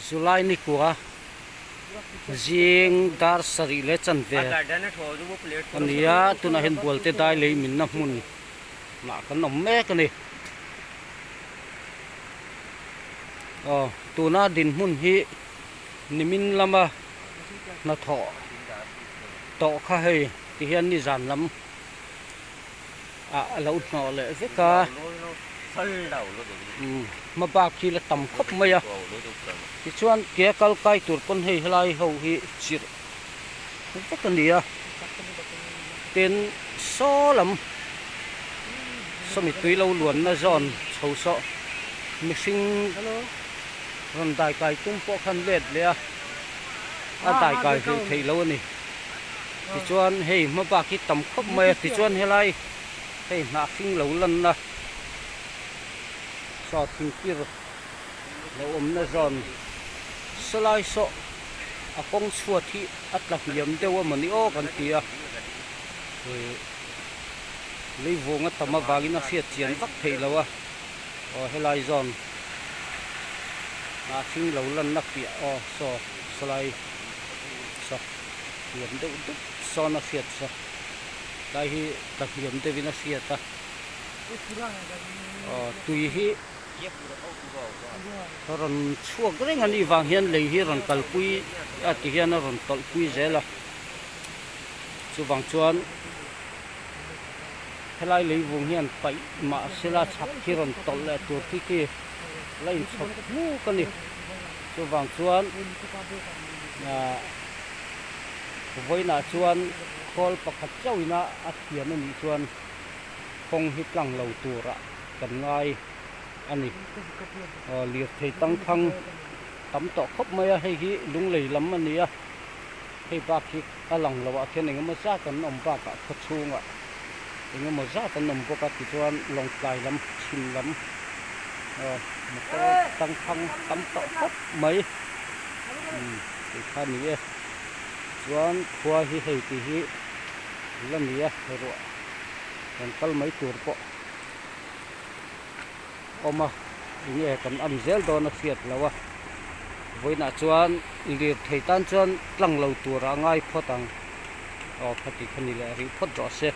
July ni kuwa jing dar sari le chan ve ania tuna hen bolte dai le min na mun na kan nom me kan ni tuna din mun hi nimin lama na tho to kha hei ti hian ni zan lam lo no le ve ka mà bạc khi là tầm khóc mây à thì chuan kia kal kai tur pon hei helai ho hi chir tất cả nia tên số lắm số mi tùy lâu luồn na giòn sầu sọ mi sinh còn đại cài tung po khăn lết le đại cài thì thấy lâu nè thì chuan hei mà bạc khi tầm khóc mây thì chuan helai hei na sinh lâu lần na so thình kia lâu na giòn slide so akong suat hi at lakiam dewa mani o kan tia lei vonga tama wagina fiat chian vak thei lawa helai zon na thing lo lan na pia so slide so yam de du so na fiat so dai hi lakiam de vina fiat ta tui hi ron chua greng ani wang hian lei hi ron kal pui ti hian ron tol pui zela chu wang chuan helai lei wong hian pai ma sela chak hi ron tol le tur ti ki lai chok mu kan ni chu wang chuan voina chuan khol pakhat chawina a thian ani chuan khong hi tlang lo tura kan ngai ani liệt thầy tăng thăng tắm tọ khóc mây hay hi lung lầy lắm anh nhỉ hay bác khi lòng là vậy này mà ra cần ông bác cả thật suông ạ nhưng mà ra cần ông bác thì cho anh lòng cài lắm chìm lắm mà có tăng thăng tắm tọ khóc mây thì khai nhỉ cho anh khoa hi hay thì hi lần nhỉ rồi còn câu mấy tuổi bộ oma ini kan am zel do na fiat lawa voina chuan liệt thei tan chuan tlang lo tur angai photang phati khani le ri phot ro se